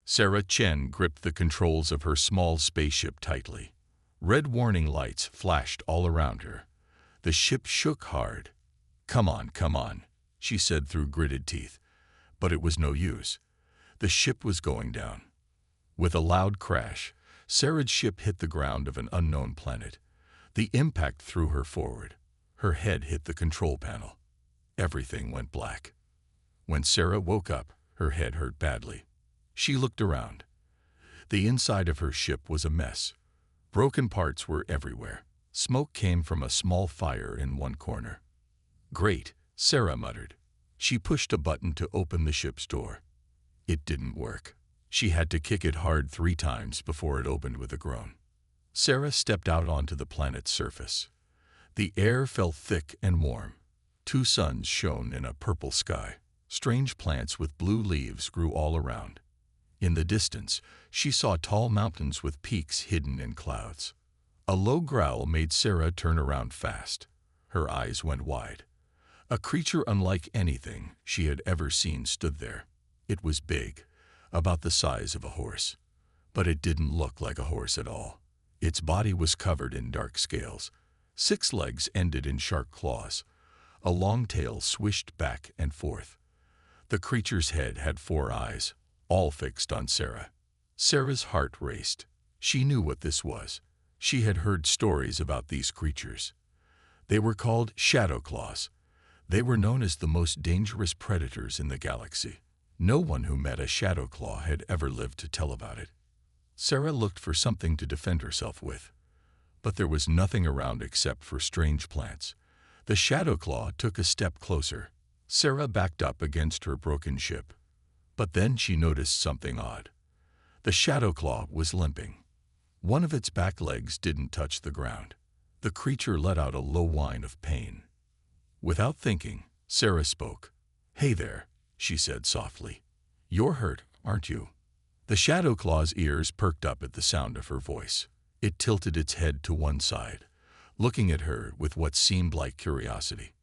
Sarah Chen gripped the controls of her small spaceship tightly. Red warning lights flashed all around her. The ship shook hard. Come on, she said through gritted teeth. But it was no use. The ship was going down. With a loud crash, Sarah's ship hit the ground of an unknown planet. The impact threw her forward. Her head hit the control panel. Everything went black. When Sarah woke up, her head hurt badly. She looked around. The inside of her ship was a mess. Broken parts were everywhere. Smoke came from a small fire in one corner. Great, Sarah muttered. She pushed a button to open the ship's door. It didn't work. She had to kick it hard 3 times before it opened with a groan. Sarah stepped out onto the planet's surface. The air felt thick and warm. 2 suns shone in a purple sky. Strange plants with blue leaves grew all around. In the distance, she saw tall mountains with peaks hidden in clouds. A low growl made Sarah turn around fast. Her eyes went wide. A creature unlike anything she had ever seen stood there. It was big, about the size of a horse. But it didn't look like a horse at all. Its body was covered in dark scales. 6 legs ended in sharp claws. A long tail swished back and forth. The creature's head had 4 eyes, all fixed on Sarah. Sarah's heart raced. She knew what this was. She had heard stories about these creatures. They were called shadow claws. They were known as the most dangerous predators in the galaxy. No one who met a shadow claw had ever lived to tell about it. Sarah looked for something to defend herself with. But there was nothing around except for strange plants. The shadow claw took a step closer. Sarah backed up against her broken ship. But then she noticed something odd. The shadow claw was limping. One of its back legs didn't touch the ground. The creature let out a low whine of pain. Without thinking, Sarah spoke. "Hey there," she said softly. "You're hurt, aren't you?" The shadow claw's ears perked up at the sound of her voice. It tilted its head to one side, looking at her with what seemed like curiosity.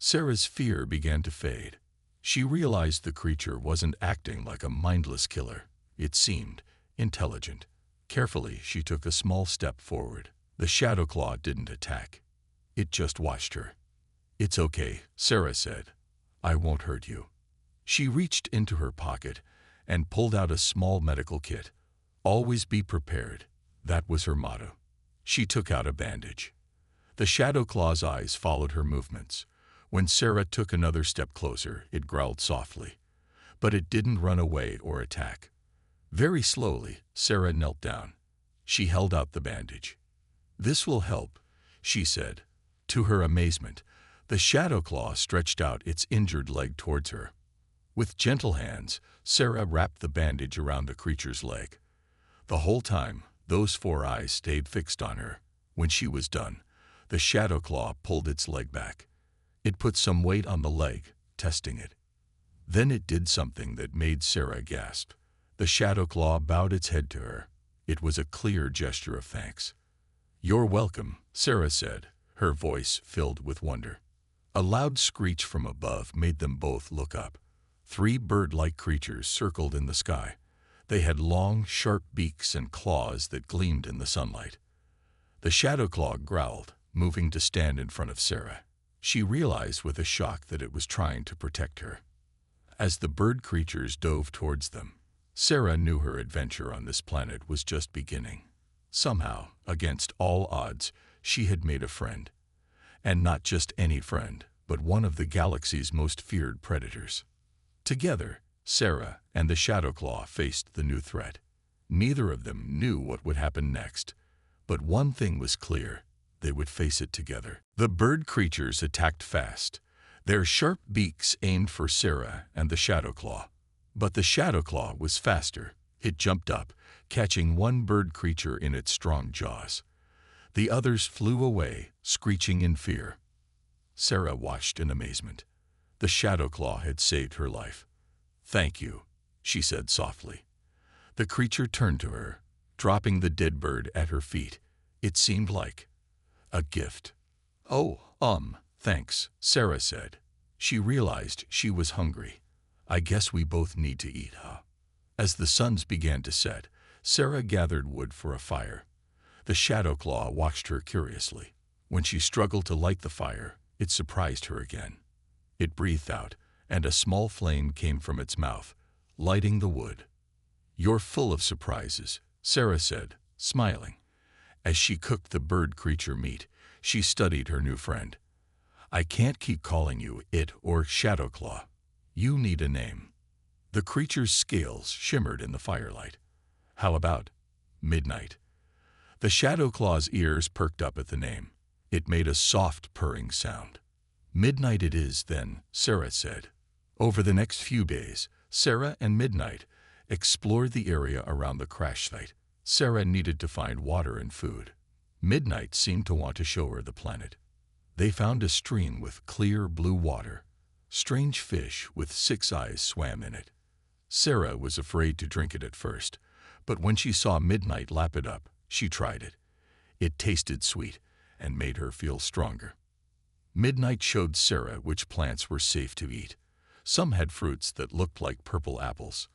Sarah's fear began to fade. She realized the creature wasn't acting like a mindless killer. It seemed intelligent. Carefully, she took a small step forward. The shadow claw didn't attack. It just watched her. "It's okay," Sarah said. "I won't hurt you." She reached into her pocket and pulled out a small medical kit. Always be prepared. That was her motto. She took out a bandage. The shadow claw's eyes followed her movements. When Sarah took another step closer, it growled softly. But it didn't run away or attack. Very slowly, Sarah knelt down. She held out the bandage. "This will help," she said. To her amazement, the shadow claw stretched out its injured leg towards her. With gentle hands, Sarah wrapped the bandage around the creature's leg. The whole time, those 4 eyes stayed fixed on her. When she was done, the shadow claw pulled its leg back. It put some weight on the leg, testing it. Then it did something that made Sarah gasp. The shadow claw bowed its head to her. It was a clear gesture of thanks. "You're welcome," Sarah said, her voice filled with wonder. A loud screech from above made them both look up. 3 bird-like creatures circled in the sky. They had long, sharp beaks and claws that gleamed in the sunlight. The shadow claw growled, moving to stand in front of Sarah. She realized with a shock that it was trying to protect her. As the bird creatures dove towards them, Sarah knew her adventure on this planet was just beginning. Somehow, against all odds, she had made a friend. And not just any friend, but one of the galaxy's most feared predators. Together, Sarah and the shadow claw faced the new threat. Neither of them knew what would happen next, but one thing was clear: they would face it together. The bird creatures attacked fast, their sharp beaks aimed for Sarah and the shadow claw. But the shadow claw was faster. It jumped up, catching one bird creature in its strong jaws. The others flew away, screeching in fear. Sarah watched in amazement. The shadow claw had saved her life. "Thank you," she said softly. The creature turned to her, dropping the dead bird at her feet. It seemed like a gift. "Oh, thanks," Sarah said. She realized she was hungry. "I guess we both need to eat, huh?" As the suns began to set, Sarah gathered wood for a fire. The Shadow Claw watched her curiously. When she struggled to light the fire, it surprised her again. It breathed out, and a small flame came from its mouth, lighting the wood. "You're full of surprises," Sarah said, smiling. As she cooked the bird creature meat, she studied her new friend. "I can't keep calling you it or Shadow Claw. You need a name." The creature's scales shimmered in the firelight. "How about Midnight?" The Shadow Claw's ears perked up at the name. It made a soft purring sound. "Midnight it is, then," Sarah said. Over the next few days, Sarah and Midnight explored the area around the crash site. Sarah needed to find water and food. Midnight seemed to want to show her the planet. They found a stream with clear blue water. Strange fish with 6 eyes swam in it. Sarah was afraid to drink it at first, but when she saw Midnight lap it up, she tried it. It tasted sweet and made her feel stronger. Midnight showed Sarah which plants were safe to eat. Some had fruits that looked like purple apples.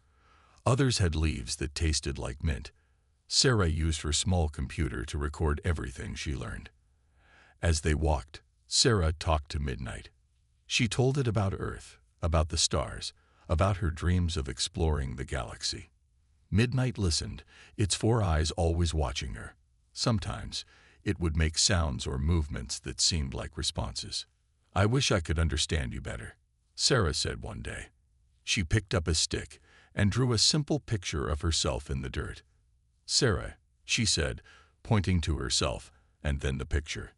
Others had leaves that tasted like mint. Sarah used her small computer to record everything she learned. As they walked, Sarah talked to Midnight. She told it about Earth, about the stars, about her dreams of exploring the galaxy. Midnight listened, its 4 eyes always watching her. Sometimes, it would make sounds or movements that seemed like responses. "I wish I could understand you better," Sarah said one day. She picked up a stick and drew a simple picture of herself in the dirt. "Sarah," she said, pointing to herself and then the picture.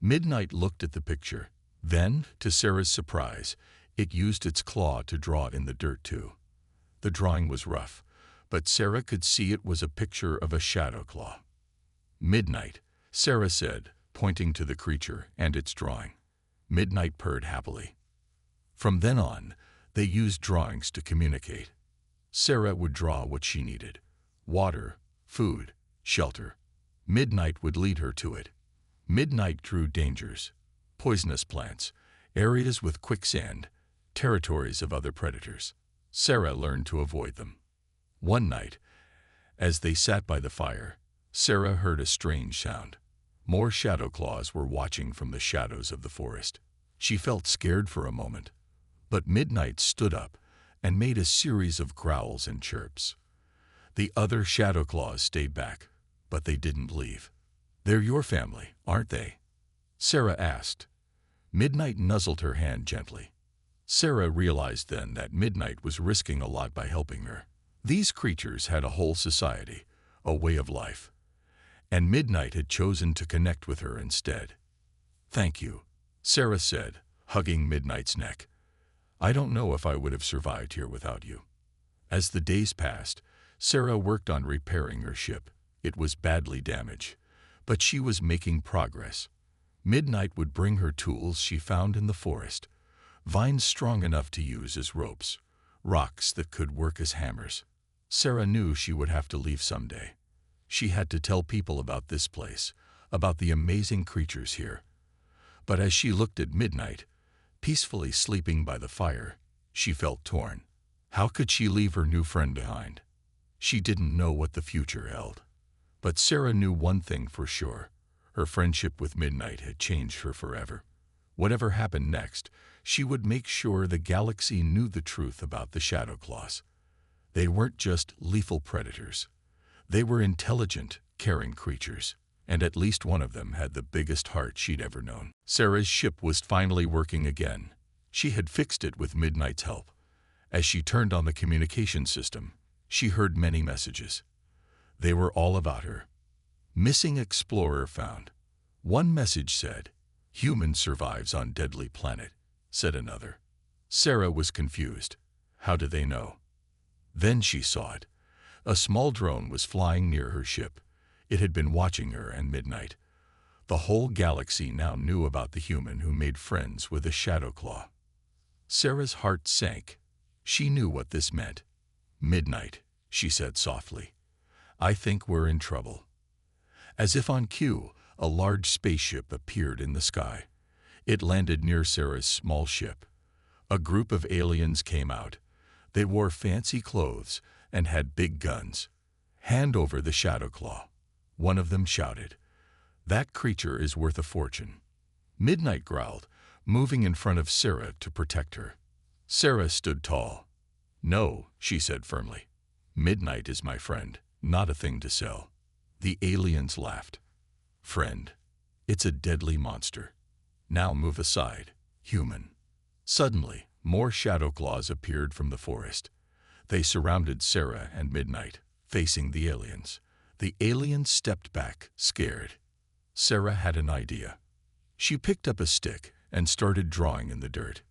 Midnight looked at the picture. Then, to Sarah's surprise, it used its claw to draw in the dirt too. The drawing was rough, but Sarah could see it was a picture of a Shadow Claw. "Midnight," Sarah said, pointing to the creature and its drawing. Midnight purred happily. From then on, they used drawings to communicate. Sarah would draw what she needed: water, food, shelter. Midnight would lead her to it. Midnight drew dangers: poisonous plants, areas with quicksand, territories of other predators. Sarah learned to avoid them. One night, as they sat by the fire, Sarah heard a strange sound. More Shadow Claws were watching from the shadows of the forest. She felt scared for a moment, but Midnight stood up and made a series of growls and chirps. The other Shadow Claws stayed back, but they didn't leave. "They're your family, aren't they?" Sarah asked. Midnight nuzzled her hand gently. Sarah realized then that Midnight was risking a lot by helping her. These creatures had a whole society, a way of life, and Midnight had chosen to connect with her instead. "Thank you," Sarah said, hugging Midnight's neck. "I don't know if I would have survived here without you." As the days passed, Sarah worked on repairing her ship. It was badly damaged, but she was making progress. Midnight would bring her tools she found in the forest: vines strong enough to use as ropes, rocks that could work as hammers. Sarah knew she would have to leave someday. She had to tell people about this place, about the amazing creatures here. But as she looked at Midnight, peacefully sleeping by the fire, she felt torn. How could she leave her new friend behind? She didn't know what the future held. But Sarah knew one thing for sure: her friendship with Midnight had changed her forever. Whatever happened next, she would make sure the galaxy knew the truth about the Shadow Claws. They weren't just lethal predators. They were intelligent, caring creatures, and at least one of them had the biggest heart she'd ever known. Sarah's ship was finally working again. She had fixed it with Midnight's help. As she turned on the communication system, she heard many messages. They were all about her. "Missing explorer found." One message said, "Human survives on deadly planet," said another. Sarah was confused. How did they know? Then she saw it. A small drone was flying near her ship. It had been watching her and Midnight. The whole galaxy now knew about the human who made friends with a Shadow Claw. Sarah's heart sank. She knew what this meant. "Midnight," she said softly, "I think we're in trouble." As if on cue, a large spaceship appeared in the sky. It landed near Sarah's small ship. A group of aliens came out. They wore fancy clothes and had big guns. "Hand over the Shadow Claw," one of them shouted. "That creature is worth a fortune." Midnight growled, moving in front of Sarah to protect her. Sarah stood tall. "No," she said firmly. "Midnight is my friend, not a thing to sell." The aliens laughed. "Friend? It's a deadly monster. Now move aside, human." Suddenly, more shadow claws appeared from the forest. They surrounded Sarah and Midnight, facing the aliens. The aliens stepped back, scared. Sarah had an idea. She picked up a stick and started drawing in the dirt.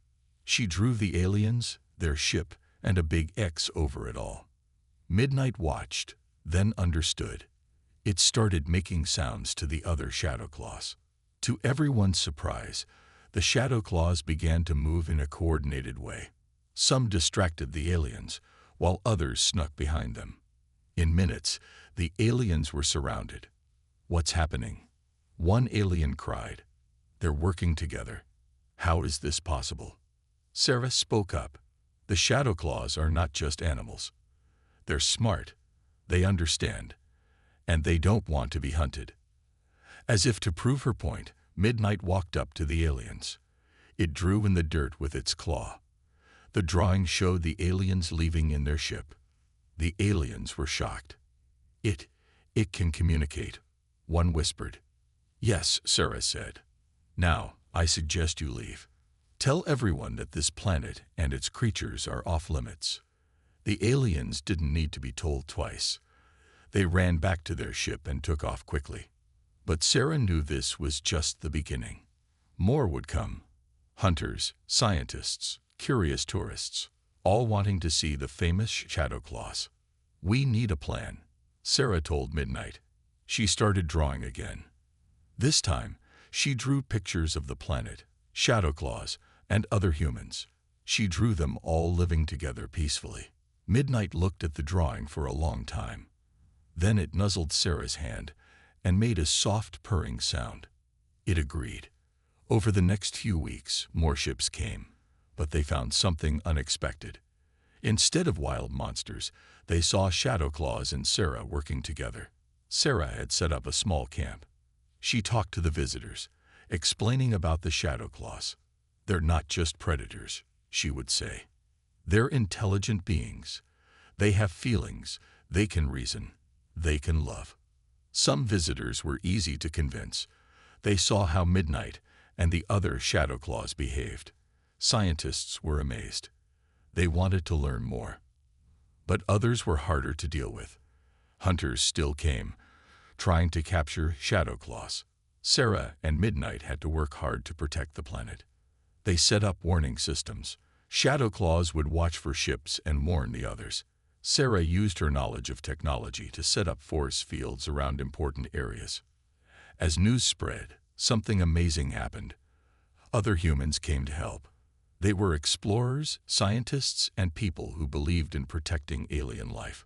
She drew the aliens, their ship, and a big X over it all. Midnight watched, then understood. It started making sounds to the other shadow claws. To everyone's surprise, the shadow claws began to move in a coordinated way. Some distracted the aliens, while others snuck behind them. In minutes, the aliens were surrounded. "What's happening?" One alien cried. "They're working together. How is this possible?" Sarah spoke up. "The shadow claws are not just animals. They're smart, they understand, and they don't want to be hunted." As if to prove her point, Midnight walked up to the aliens. It drew in the dirt with its claw. The drawing showed the aliens leaving in their ship. The aliens were shocked. It can communicate," one whispered. "Yes," Sarah said. "Now, I suggest you leave. Tell everyone that this planet and its creatures are off limits." The aliens didn't need to be told twice. They ran back to their ship and took off quickly. But Sarah knew this was just the beginning. More would come. Hunters, scientists, curious tourists, all wanting to see the famous shadow claws. "We need a plan," Sarah told Midnight. She started drawing again. This time, she drew pictures of the planet, shadow claws, and other humans. She drew them all living together peacefully. Midnight looked at the drawing for a long time. Then it nuzzled Sarah's hand and made a soft purring sound. It agreed. Over the next few weeks, more ships came, but they found something unexpected. Instead of wild monsters, they saw shadow claws and Sarah working together. Sarah had set up a small camp. She talked to the visitors, explaining about the shadow claws. "They're not just predators," she would say. "They're intelligent beings. They have feelings, they can reason, they can love." Some visitors were easy to convince. They saw how Midnight and the other shadow claws behaved. Scientists were amazed. They wanted to learn more. But others were harder to deal with. Hunters still came, trying to capture shadow claws. Sarah and Midnight had to work hard to protect the planet. They set up warning systems. Shadow claws would watch for ships and warn the others. Sarah used her knowledge of technology to set up force fields around important areas. As news spread, something amazing happened. Other humans came to help. They were explorers, scientists, and people who believed in protecting alien life.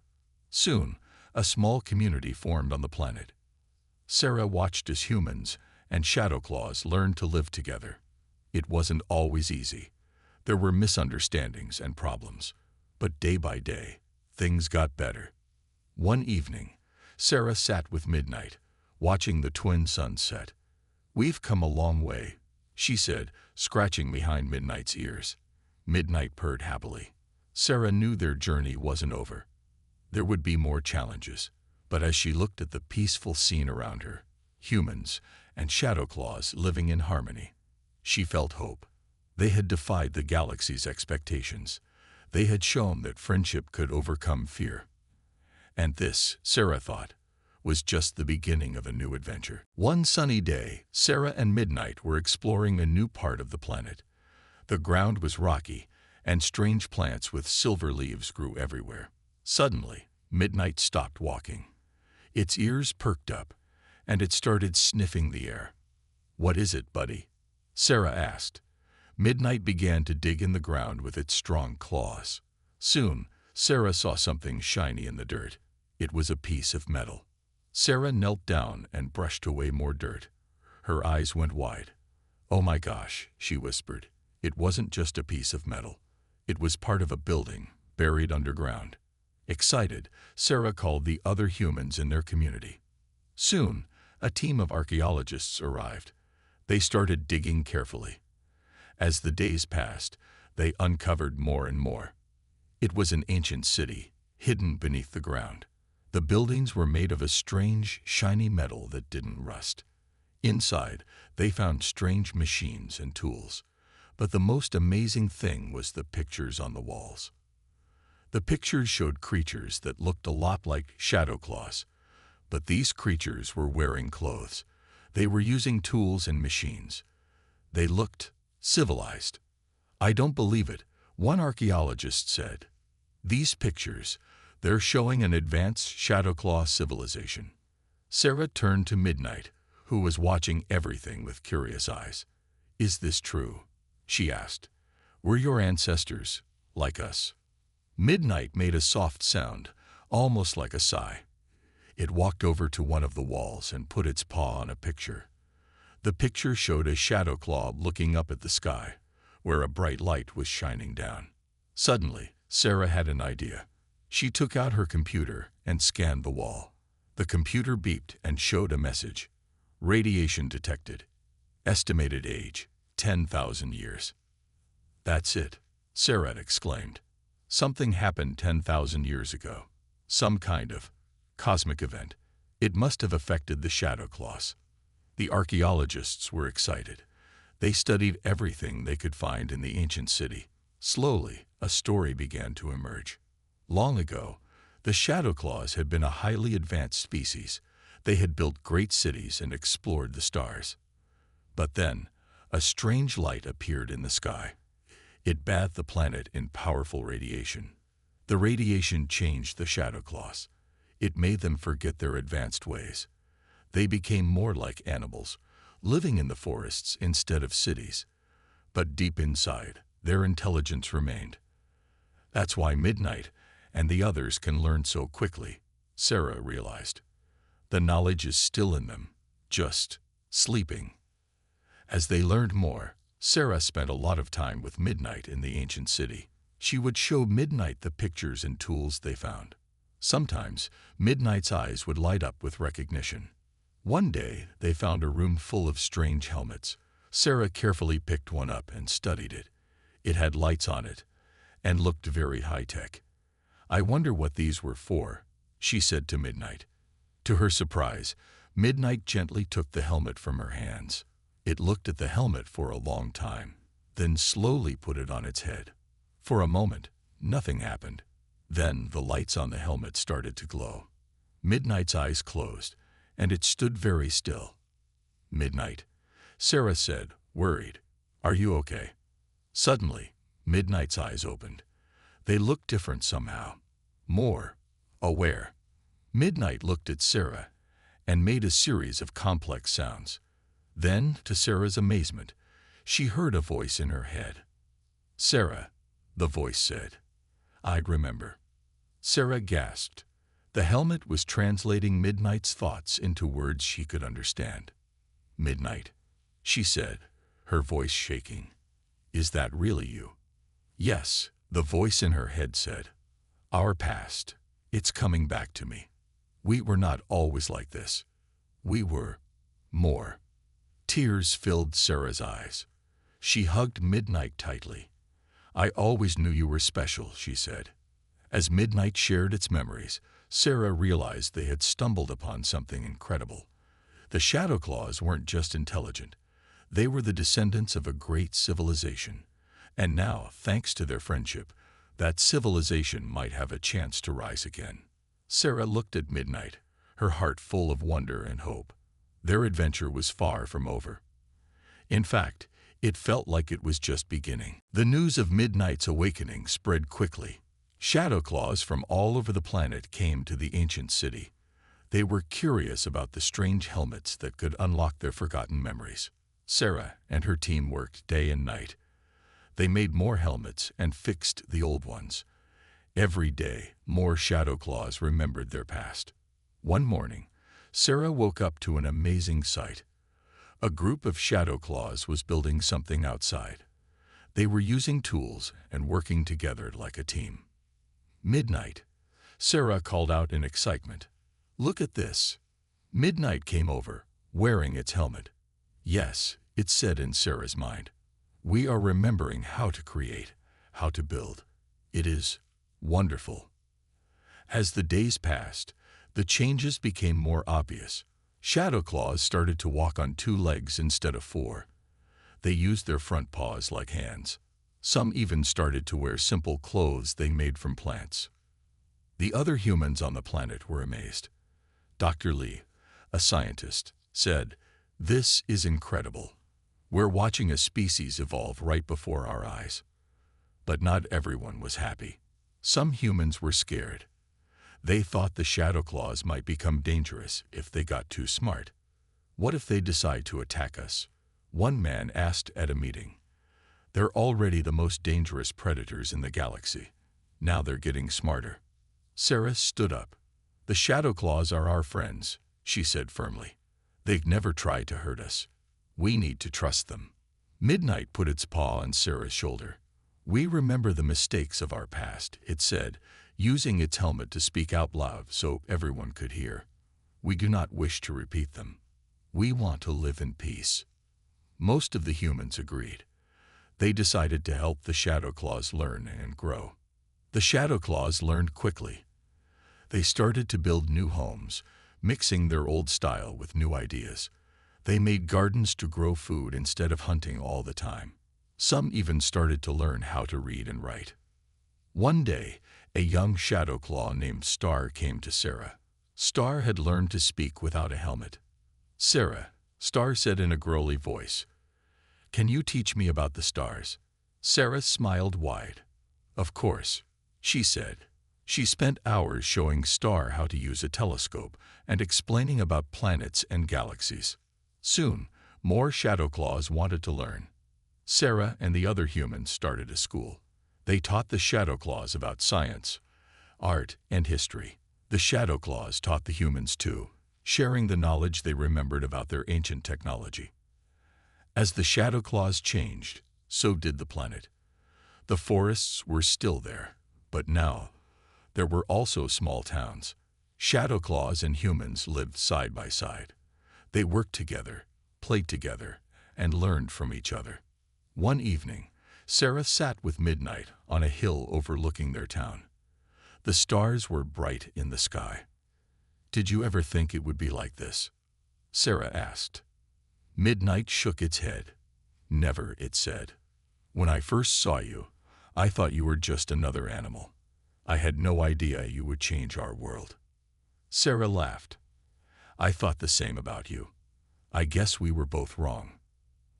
Soon, a small community formed on the planet. Sarah watched as humans and shadow claws learned to live together. It wasn't always easy. There were misunderstandings and problems. But day by day, things got better. One evening, Sarah sat with Midnight, watching the twin suns set. "We've come a long way," she said, scratching behind Midnight's ears. Midnight purred happily. Sarah knew their journey wasn't over. There would be more challenges. But as she looked at the peaceful scene around her, humans and shadow claws living in harmony, she felt hope. They had defied the galaxy's expectations. They had shown that friendship could overcome fear. And this, Sarah thought, was just the beginning of a new adventure. One sunny day, Sarah and Midnight were exploring a new part of the planet. The ground was rocky, and strange plants with silver leaves grew everywhere. Suddenly, Midnight stopped walking. Its ears perked up, and it started sniffing the air. "What is it, buddy?" Sarah asked. Midnight began to dig in the ground with its strong claws. Soon, Sarah saw something shiny in the dirt. It was a piece of metal. Sarah knelt down and brushed away more dirt. Her eyes went wide. "Oh my gosh," she whispered. It wasn't just a piece of metal. It was part of a building, buried underground. Excited, Sarah called the other humans in their community. Soon, a team of archaeologists arrived. They started digging carefully. As the days passed, they uncovered more and more. It was an ancient city, hidden beneath the ground. The buildings were made of a strange, shiny metal that didn't rust. Inside, they found strange machines and tools. But the most amazing thing was the pictures on the walls. The pictures showed creatures that looked a lot like shadow claws. But these creatures were wearing clothes. They were using tools and machines. They looked civilized. "I don't believe it," one archaeologist said. "These pictures, they're showing an advanced Shadowclaw civilization." Sarah turned to Midnight, who was watching everything with curious eyes. "Is this true?" she asked. "Were your ancestors like us?" Midnight made a soft sound, almost like a sigh. It walked over to one of the walls and put its paw on a picture. The picture showed a Shadowclaw looking up at the sky, where a bright light was shining down. Suddenly, Sarah had an idea. She took out her computer and scanned the wall. The computer beeped and showed a message. "Radiation detected. Estimated age, 10,000 years." "That's it," Sarah exclaimed. "Something happened 10,000 years ago. Some kind of cosmic event. It must have affected the Shadowclaws." The archaeologists were excited. They studied everything they could find in the ancient city. Slowly, a story began to emerge. Long ago, the Shadowclaws had been a highly advanced species. They had built great cities and explored the stars. But then, a strange light appeared in the sky. It bathed the planet in powerful radiation. The radiation changed the Shadowclaws. It made them forget their advanced ways. They became more like animals, living in the forests instead of cities. But deep inside, their intelligence remained. That's why Midnight and the others can learn so quickly, Sarah realized. The knowledge is still in them, just sleeping. As they learned more, Sarah spent a lot of time with Midnight in the ancient city. She would show Midnight the pictures and tools they found. Sometimes, Midnight's eyes would light up with recognition. One day, they found a room full of strange helmets. Sarah carefully picked one up and studied it. It had lights on it and looked very high-tech. "I wonder what these were for," she said to Midnight. To her surprise, Midnight gently took the helmet from her hands. It looked at the helmet for a long time, then slowly put it on its head. For a moment, nothing happened. Then the lights on the helmet started to glow. Midnight's eyes closed, and it stood very still. "Midnight," Sarah said, worried. "Are you okay?" Suddenly, Midnight's eyes opened. They looked different somehow, more aware. Midnight looked at Sarah and made a series of complex sounds. Then, to Sarah's amazement, she heard a voice in her head. "Sarah," the voice said, "I'd remember." Sarah gasped. The helmet was translating Midnight's thoughts into words she could understand. "Midnight," she said, her voice shaking. "Is that really you?" "Yes," the voice in her head said. "Our past, it's coming back to me. We were not always like this. We were more." Tears filled Sarah's eyes. She hugged Midnight tightly. "I always knew you were special," she said. As Midnight shared its memories, Sarah realized they had stumbled upon something incredible. The Shadowclaws weren't just intelligent. They were the descendants of a great civilization. And now, thanks to their friendship, that civilization might have a chance to rise again. Sarah looked at Midnight, her heart full of wonder and hope. Their adventure was far from over. In fact, it felt like it was just beginning. The news of Midnight's awakening spread quickly. Shadowclaws from all over the planet came to the ancient city. They were curious about the strange helmets that could unlock their forgotten memories. Sarah and her team worked day and night. They made more helmets and fixed the old ones. Every day, more Shadowclaws remembered their past. One morning, Sarah woke up to an amazing sight. A group of Shadowclaws was building something outside. They were using tools and working together like a team. Midnight, Sarah called out in excitement. "Look at this." Midnight came over, wearing its helmet. "Yes," it said in Sarah's mind. "We are remembering how to create, how to build. It is wonderful." As the days passed, the changes became more obvious. Shadow Claws started to walk on 2 legs instead of 4. They used their front paws like hands. Some even started to wear simple clothes they made from plants. The other humans on the planet were amazed. Dr. Lee, a scientist, said, "This is incredible. We're watching a species evolve right before our eyes." But not everyone was happy. Some humans were scared. They thought the Shadow Claws might become dangerous if they got too smart. "What if they decide to attack us?" one man asked at a meeting. "They're already the most dangerous predators in the galaxy. Now they're getting smarter." Sarah stood up. "The Shadow Claws are our friends," she said firmly. "They've never tried to hurt us. We need to trust them." Midnight put its paw on Sarah's shoulder. "We remember the mistakes of our past," it said, using its helmet to speak out loud so everyone could hear. "We do not wish to repeat them. We want to live in peace." Most of the humans agreed. They decided to help the Shadow Claws learn and grow. The Shadow Claws learned quickly. They started to build new homes, mixing their old style with new ideas. They made gardens to grow food instead of hunting all the time. Some even started to learn how to read and write. One day, a young Shadow Claw named Star came to Sarah. Star had learned to speak without a helmet. "Sarah," Star said in a girly voice, "can you teach me about the stars?" Sarah smiled wide. "Of course," she said. She spent hours showing Star how to use a telescope and explaining about planets and galaxies. Soon, more Shadow Claws wanted to learn. Sarah and the other humans started a school. They taught the Shadow Claws about science, art, and history. The Shadow Claws taught the humans too, sharing the knowledge they remembered about their ancient technology. As the Shadow Claws changed, so did the planet. The forests were still there, but now there were also small towns. Shadow Claws and humans lived side by side. They worked together, played together, and learned from each other. One evening, Sarah sat with Midnight on a hill overlooking their town. The stars were bright in the sky. "Did you ever think it would be like this?" Sarah asked. Midnight shook its head. "Never," it said. "When I first saw you, I thought you were just another animal. I had no idea you would change our world." Sarah laughed. "I thought the same about you. I guess we were both wrong."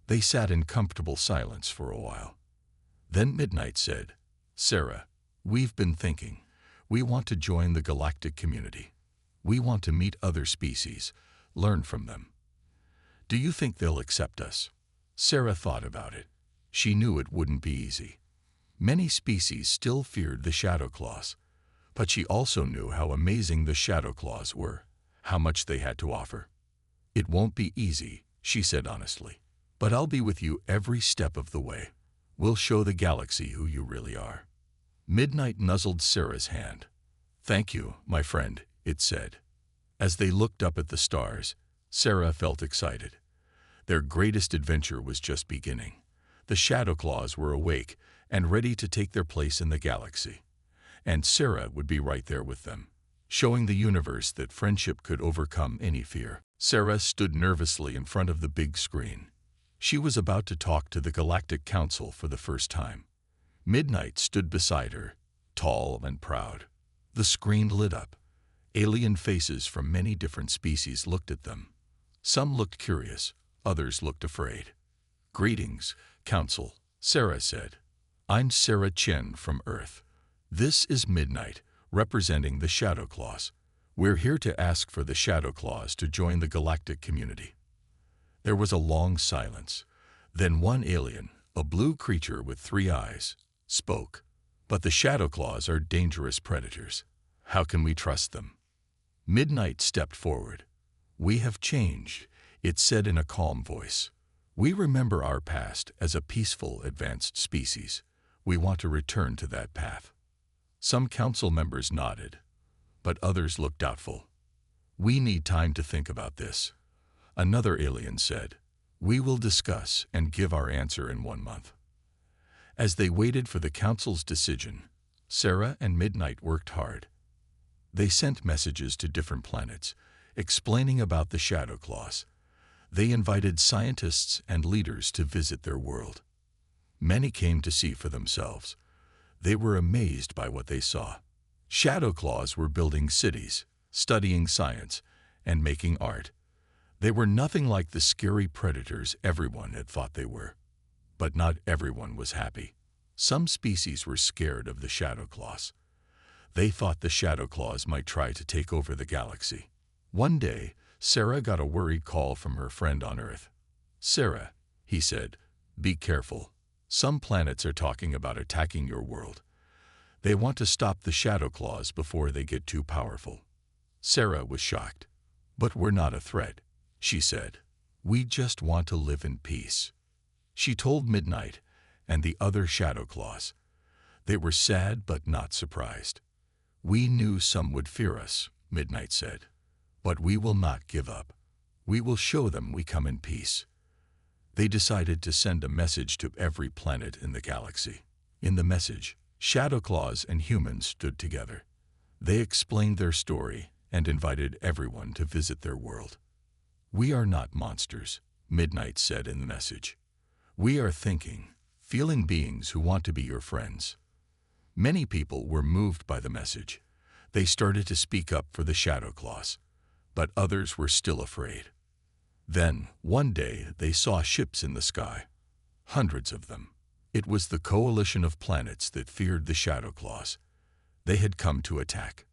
They sat in comfortable silence for a while. Then Midnight said, "Sarah, we've been thinking. We want to join the galactic community. We want to meet other species, learn from them. Do you think they'll accept us?" Sarah thought about it. She knew it wouldn't be easy. Many species still feared the Shadow Claws, but she also knew how amazing the Shadow Claws were, how much they had to offer. "It won't be easy," she said honestly, "but I'll be with you every step of the way. We'll show the galaxy who you really are." Midnight nuzzled Sarah's hand. "Thank you, my friend," it said. As they looked up at the stars, Sarah felt excited. Their greatest adventure was just beginning. The Shadow Claws were awake and ready to take their place in the galaxy. And Sarah would be right there with them, showing the universe that friendship could overcome any fear. Sarah stood nervously in front of the big screen. She was about to talk to the Galactic Council for the first time. Midnight stood beside her, tall and proud. The screen lit up. Alien faces from many different species looked at them. Some looked curious, others looked afraid. "Greetings, Council," Sarah said. "I'm Sarah Chen from Earth. This is Midnight, representing the Shadow Claws. We're here to ask for the Shadow Claws to join the galactic community." There was a long silence. Then one alien, a blue creature with 3 eyes, spoke. "But the Shadow Claws are dangerous predators. How can we trust them?" Midnight stepped forward. "We have changed," it said in a calm voice. "We remember our past as a peaceful, advanced species. We want to return to that path." Some council members nodded. but others looked doubtful. "We need time to think about this," another alien said. "We will discuss and give our answer in 1 month." As they waited for the council's decision, Sarah and Midnight worked hard. They sent messages to different planets, explaining about the Shadow Claws. They invited scientists and leaders to visit their world. Many came to see for themselves. They were amazed by what they saw. Shadow Claws were building cities, studying science, and making art. They were nothing like the scary predators everyone had thought they were. But not everyone was happy. Some species were scared of the Shadow Claws. They thought the Shadow Claws might try to take over the galaxy. One day, Sarah got a worried call from her friend on Earth. "Sarah," he said, "be careful. Some planets are talking about attacking your world. They want to stop the Shadow Claws before they get too powerful." Sarah was shocked. "But we're not a threat," she said. "We just want to live in peace." She told Midnight and the other Shadow Claws. They were sad but not surprised. "We knew some would fear us," Midnight said. "But we will not give up. We will show them we come in peace." They decided to send a message to every planet in the galaxy. In the message, Shadow Claws and humans stood together. They explained their story and invited everyone to visit their world. "We are not monsters," Midnight said in the message. "We are thinking, feeling beings who want to be your friends." Many people were moved by the message. They started to speak up for the Shadow Claws, but others were still afraid. Then, one day, they saw ships in the sky. Hundreds of them. It was the coalition of planets that feared the Shadow Claws. They had come to attack.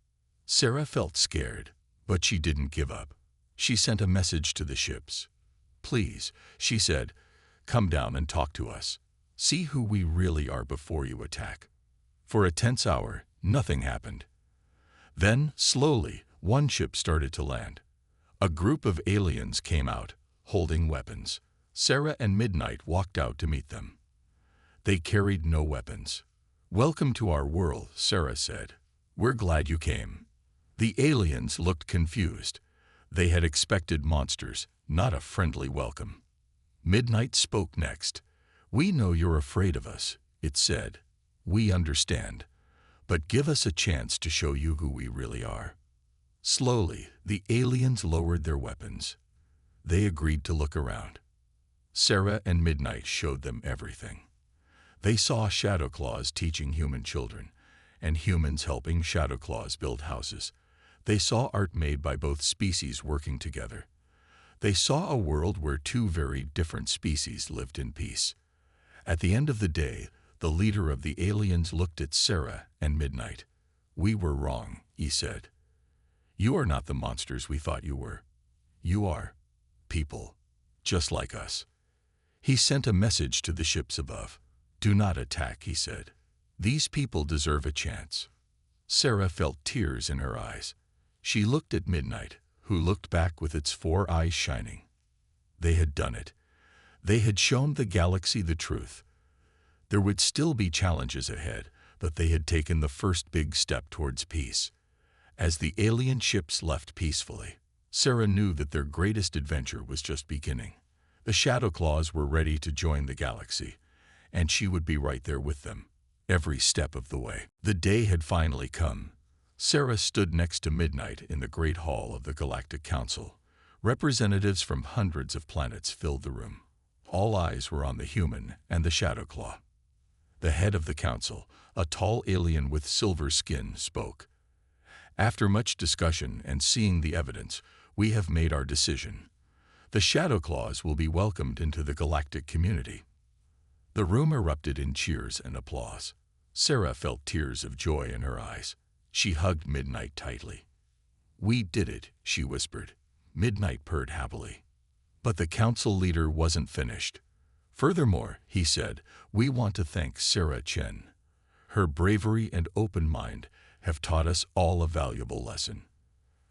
Sarah felt scared, but she didn't give up. She sent a message to the ships. "Please," she said, "come down and talk to us. See who we really are before you attack." For a tense hour, nothing happened. Then, slowly, one ship started to land. A group of aliens came out, holding weapons. Sarah and Midnight walked out to meet them. They carried no weapons. "Welcome to our world," Sarah said. "We're glad you came." The aliens looked confused. They had expected monsters, not a friendly welcome. Midnight spoke next. "We know you're afraid of us," it said. "We understand. But give us a chance to show you who we really are." Slowly, the aliens lowered their weapons. They agreed to look around. Sarah and Midnight showed them everything. They saw Shadow Claws teaching human children, and humans helping Shadow Claws build houses. They saw art made by both species working together. They saw a world where two very different species lived in peace. At the end of the day, the leader of the aliens looked at Sarah and Midnight. "We were wrong," he said. "You are not the monsters we thought you were. You are people, just like us." He sent a message to the ships above. "Do not attack," he said. "These people deserve a chance." Sarah felt tears in her eyes. She looked at Midnight, who looked back with its 4 eyes shining. They had done it. They had shown the galaxy the truth. There would still be challenges ahead, but they had taken the first big step towards peace. As the alien ships left peacefully, Sarah knew that their greatest adventure was just beginning. The Shadow Claws were ready to join the galaxy, and she would be right there with them, every step of the way. The day had finally come. Sarah stood next to Midnight in the Great Hall of the Galactic Council. Representatives from hundreds of planets filled the room. All eyes were on the human and the Shadow Claw. The head of the council, a tall alien with silver skin, spoke. "After much discussion and seeing the evidence, we have made our decision. The Shadow Claws will be welcomed into the galactic community." The room erupted in cheers and applause. Sarah felt tears of joy in her eyes. She hugged Midnight tightly. "We did it," she whispered. Midnight purred happily. But the council leader wasn't finished. "Furthermore," he said, "we want to thank Sarah Chen. Her bravery and open mind have taught us all a valuable lesson.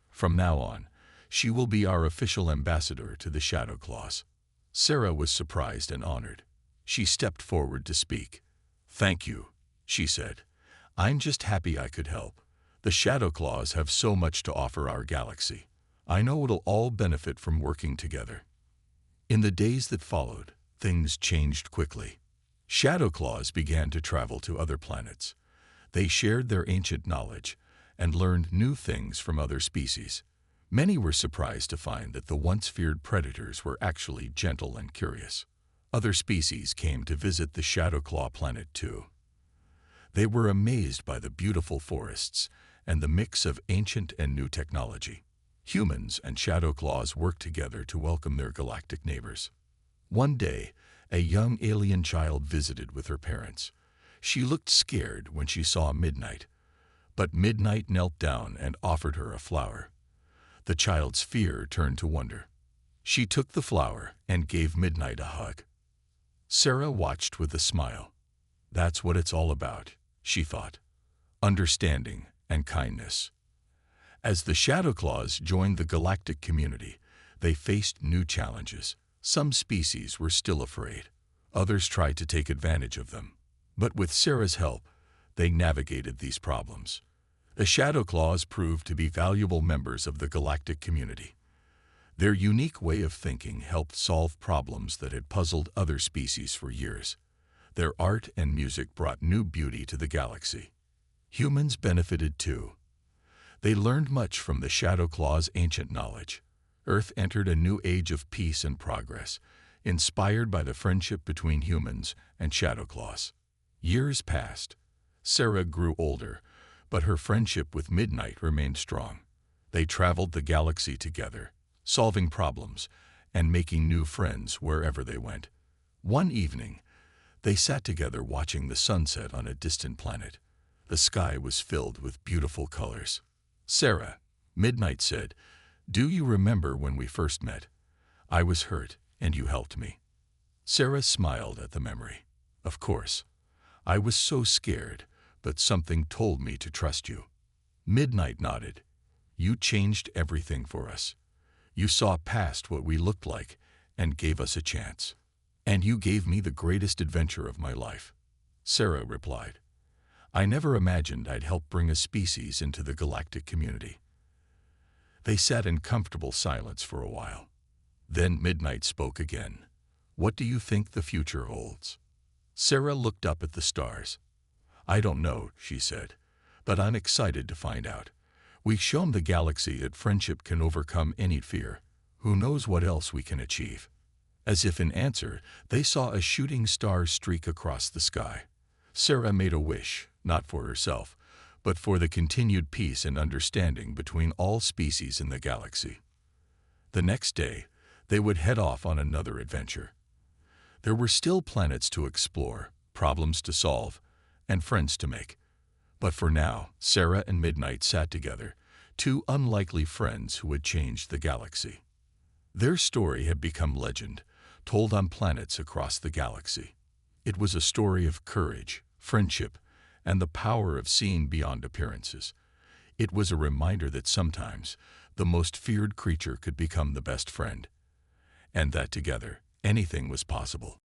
From now on, she will be our official ambassador to the Shadow Claws." Sarah was surprised and honored. She stepped forward to speak. "Thank you," she said. "I'm just happy I could help. The Shadow Claws have so much to offer our galaxy. I know it'll all benefit from working together." In the days that followed, things changed quickly. Shadow Claws began to travel to other planets. They shared their ancient knowledge and learned new things from other species. Many were surprised to find that the once feared predators were actually gentle and curious. Other species came to visit the Shadow Claw planet too. They were amazed by the beautiful forests and the mix of ancient and new technology. Humans and Shadow Claws worked together to welcome their galactic neighbors. One day, a young alien child visited with her parents. She looked scared when she saw Midnight, but Midnight knelt down and offered her a flower. The child's fear turned to wonder. She took the flower and gave Midnight a hug. Sarah watched with a smile. That's what it's all about, she thought. Understanding and kindness. As the Shadow Claws joined the galactic community, they faced new challenges. Some species were still afraid. Others tried to take advantage of them. But with Sarah's help, they navigated these problems. The Shadow Claws proved to be valuable members of the galactic community. Their unique way of thinking helped solve problems that had puzzled other species for years. Their art and music brought new beauty to the galaxy. Humans benefited too. They learned much from the Shadow Claws' ancient knowledge. Earth entered a new age of peace and progress, inspired by the friendship between humans and Shadow Claws. Years passed. Sarah grew older, but her friendship with Midnight remained strong. They traveled the galaxy together, solving problems and making new friends wherever they went. One evening, they sat together watching the sunset on a distant planet. The sky was filled with beautiful colors. "Sarah," Midnight said, "do you remember when we first met? I was hurt, and you helped me." Sarah smiled at the memory. "Of course. I was so scared, but something told me to trust you." Midnight nodded. "You changed everything for us. You saw past what we looked like and gave us a chance. And you gave me the greatest adventure of my life." Sarah replied, "I never imagined I'd help bring a species into the galactic community." They sat in comfortable silence for a while. Then Midnight spoke again. "What do you think the future holds?" Sarah looked up at the stars. "I don't know," she said, "but I'm excited to find out. We've shown the galaxy that friendship can overcome any fear. Who knows what else we can achieve?" As if in answer, they saw a shooting star streak across the sky. Sarah made a wish, not for herself, but for the continued peace and understanding between all species in the galaxy. The next day, they would head off on another adventure. There were still planets to explore, problems to solve, and friends to make. But for now, Sarah and Midnight sat together, two unlikely friends who had changed the galaxy. Their story had become legend, told on planets across the galaxy. It was a story of courage, friendship, and the power of seeing beyond appearances. It was a reminder that sometimes the most feared creature could become the best friend, and that together anything was possible.